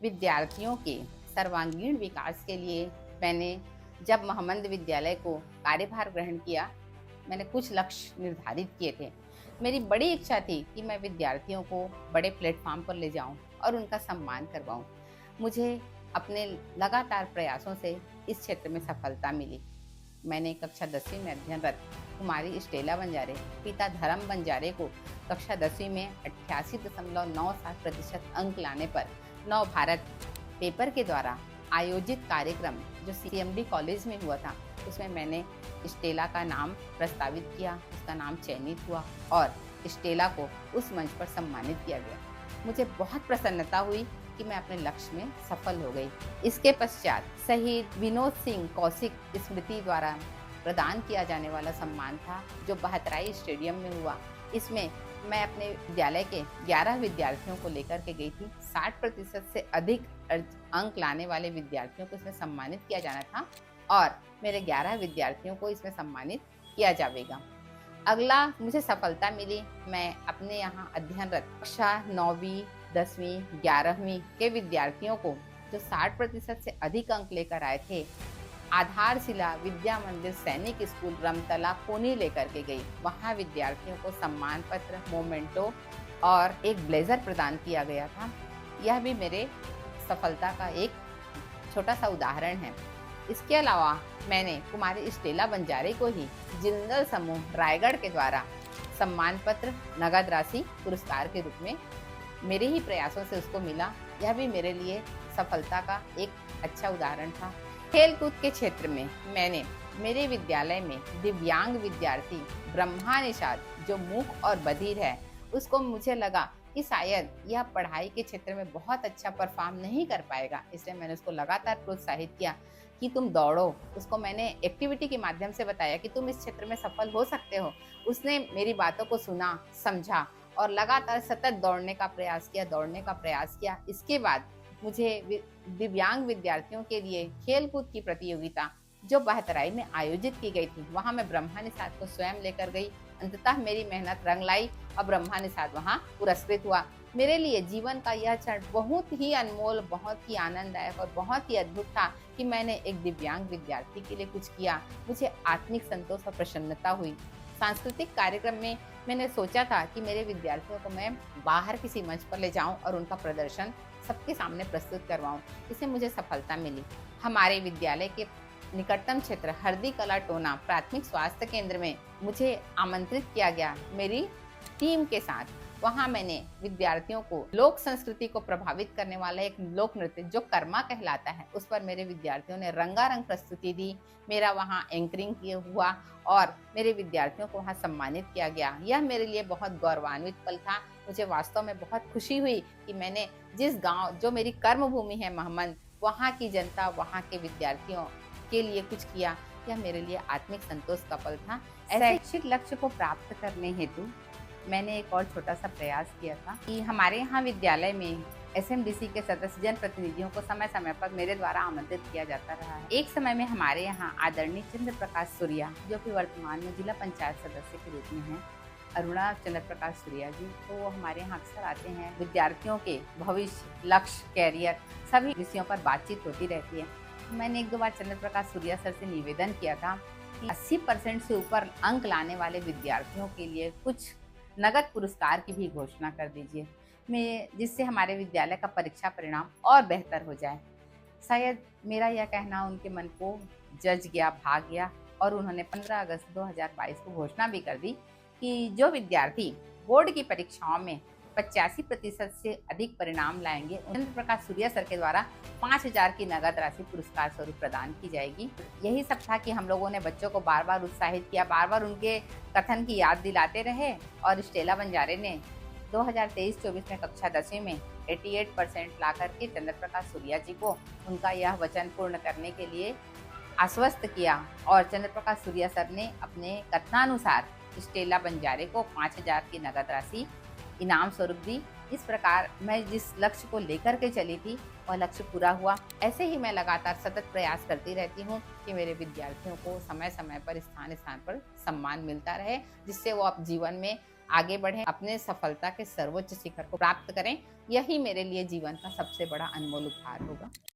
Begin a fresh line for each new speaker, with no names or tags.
विद्यार्थियों के सर्वांगीण विकास के लिए मैंने जब महामंद विद्यालय को कार्यभार ग्रहण किया, मैंने कुछ लक्ष्य निर्धारित किए थे। मेरी बड़ी इच्छा थी कि मैं विद्यार्थियों को बड़े प्लेटफॉर्म पर ले जाऊं और उनका सम्मान करवाऊं। मुझे अपने लगातार प्रयासों से इस क्षेत्र में सफलता मिली। मैंने कक्षा 10वीं में अध्ययनरत कुमारी स्टेला बंजारे, पिता धर्म बंजारे को कक्षा 10वीं में 88.97% अंक लाने पर नव भारत पेपर के द्वारा आयोजित कार्यक्रम जो सीएमडी कॉलेज में हुआ था, उसमें मैंने स्टेला का नाम प्रस्तावित किया, उसका नाम चयनित हुआ और स्टेला को उस मंच पर सम्मानित किया गया। मुझे बहुत प्रसन्नता हुई कि मैं अपने लक्ष्य में सफल हो गई। इसके पश्चात शहीद विनोद सिंह कौशिक स्मृति द्वारा प्रदान किया जाने वाला सम्मान था, जो बहतराई स्टेडियम में हुआ। इसमें मैं अपने विद्यालय के 11 विद्यार्थियों को लेकर के गई थी। 60% से अधिक अंक लाने वाले विद्यार्थियों को इसमें सम्मानित किया जाना था और मेरे 11 विद्यार्थियों को इसमें सम्मानित किया जाएगा। अगला मुझे सफलता मिली, मैं अपने यहाँ अध्ययनरत कक्षा 9वीं 10वीं 11वीं के विद्यार्थियों को जो 60% से अधिक अंक लेकर आए थे, आधारशिला विद्या मंदिर सैनिक स्कूल रमतला पुणे लेकर के गई। वहाँ विद्यार्थियों को सम्मान पत्र, मोमेंटो और एक ब्लेजर प्रदान किया गया था। यह भी मेरे सफलता का एक छोटा सा उदाहरण है। इसके अलावा मैंने कुमारी स्टेला बंजारे को ही जिंदल समूह रायगढ़ के द्वारा सम्मान पत्र, नगद राशि पुरस्कार के रूप में मेरे ही प्रयासों से उसको मिला। यह भी मेरे लिए सफलता का एक अच्छा उदाहरण था। खेल कूद के क्षेत्र में मैंने मेरे विद्यालय में दिव्यांग विद्यार्थी ब्रह्मा निषाद जो मूक और बधिर है, उसको मुझे लगा कि शायद यह पढ़ाई के क्षेत्र में बहुत अच्छा परफॉर्म नहीं कर पाएगा, इसलिए मैंने उसको लगातार प्रोत्साहित किया कि तुम दौड़ो। उसको मैंने एक्टिविटी के माध्यम से बताया कि तुम इस क्षेत्र में सफल हो सकते हो। उसने मेरी बातों को सुना, समझा और लगातार सतत दौड़ने का प्रयास किया। इसके बाद मुझे दिव्यांग विद्यार्थियों के लिए खेल कूद की प्रतियोगिता जो बहतराई में आयोजित की गई थी, वहां मैं ब्रह्मा निषाद को स्वयं लेकर गई। अंततः मेरी मेहनत रंग लाई और ब्रह्मा निषाद वहां पुरस्कृत हुआ। मेरे लिए जीवन का यह क्षण बहुत ही अनमोल, बहुत ही आनंददायक और बहुत ही अद्भुत था कि मैंने एक दिव्यांग विद्यार्थी के लिए कुछ किया। मुझे आत्मिक संतोष और प्रसन्नता हुई। सांस्कृतिक कार्यक्रम में मैंने सोचा था कि मेरे विद्यार्थियों को मैं बाहर किसी मंच पर ले जाऊं और उनका प्रदर्शन सबके सामने प्रस्तुत करवाऊं। इससे मुझे सफलता मिली। हमारे विद्यालय के निकटतम क्षेत्र हरदी कला टोना प्राथमिक स्वास्थ्य केंद्र में मुझे आमंत्रित किया गया मेरी टीम के साथ। वहां मैंने विद्यार्थियों को लोक संस्कृति को प्रभावित करने वाला एक लोक नृत्य जो कर्मा कहलाता है, उस पर मेरे विद्यार्थियों ने रंगारंग प्रस्तुति दी। मेरा वहां एंकरिंग किया हुआ और मेरे विद्यार्थियों को वहां सम्मानित किया गया। यह मेरे लिए बहुत गौरवान्वित पल था। मुझे वास्तव में बहुत खुशी हुई कि मैंने जिस गाँव जो मेरी कर्म भूमि है महमंद, वहाँ की जनता, वहाँ के विद्यार्थियों के लिए कुछ किया। यह मेरे लिए आत्मिक संतोष का पल था। शैक्षिक लक्ष्य को प्राप्त करने हेतु मैंने एक और छोटा सा प्रयास किया था कि हमारे यहाँ विद्यालय में एसएमडीसी के सदस्य जनप्रतिनिधियों को समय समय पर मेरे द्वारा आमंत्रित किया जाता रहा है। एक समय में हमारे यहाँ आदरणीय चंद्र प्रकाश सूर्या, जो कि वर्तमान में जिला पंचायत सदस्य के रूप में हैं, अरुणा चंद्र प्रकाश सूर्या जी, तो वो हमारे यहाँ अक्सर आते हैं। विद्यार्थियों के भविष्य, लक्ष्य, कैरियर सभी विषयों पर बातचीत होती रहती है। मैंने एक दो बार चंद्र प्रकाश सूर्या सर से निवेदन किया था कि 80% से ऊपर अंक लाने वाले विद्यार्थियों के लिए कुछ नगद पुरस्कार की भी घोषणा कर दीजिए, जिससे हमारे विद्यालय का परीक्षा परिणाम और बेहतर हो जाए। शायद मेरा यह कहना उनके मन को जज गया, भाग गया और उन्होंने 15 अगस्त 2022 को घोषणा भी कर दी कि जो विद्यार्थी बोर्ड की परीक्षाओं में 85% से अधिक परिणाम लाएंगे, चंद्र प्रकाश सूर्या सर के द्वारा 5000 की नगद राशि पुरस्कार स्वरूप प्रदान की जाएगी। यही सब था कि हम लोगों ने बच्चों को बार बार उत्साहित किया, बार बार उनके कथन की याद दिलाते रहे और स्टेला बंजारे ने 2023-24 में कक्षा 10वीं में 88% ला करके चंद्र प्रकाश सूर्या जी को उनका यह वचन पूर्ण करने के लिए आश्वस्त किया और चंद्र प्रकाश सूर्या सर ने अपने कथनानुसार स्टेला बंजारे को 5000 की नगद राशि इनाम स्वरूप दी। इस प्रकार मैं जिस लक्ष्य को लेकर के चली थी वह लक्ष्य पूरा हुआ। ऐसे ही मैं लगातार सतत प्रयास करती रहती हूँ कि मेरे विद्यार्थियों को समय समय पर स्थान स्थान पर सम्मान मिलता रहे, जिससे वो अब जीवन में आगे बढ़ें, अपने सफलता के सर्वोच्च शिखर को प्राप्त करें। यही मेरे लिए जीवन का सबसे बड़ा अनमोल उपहार होगा।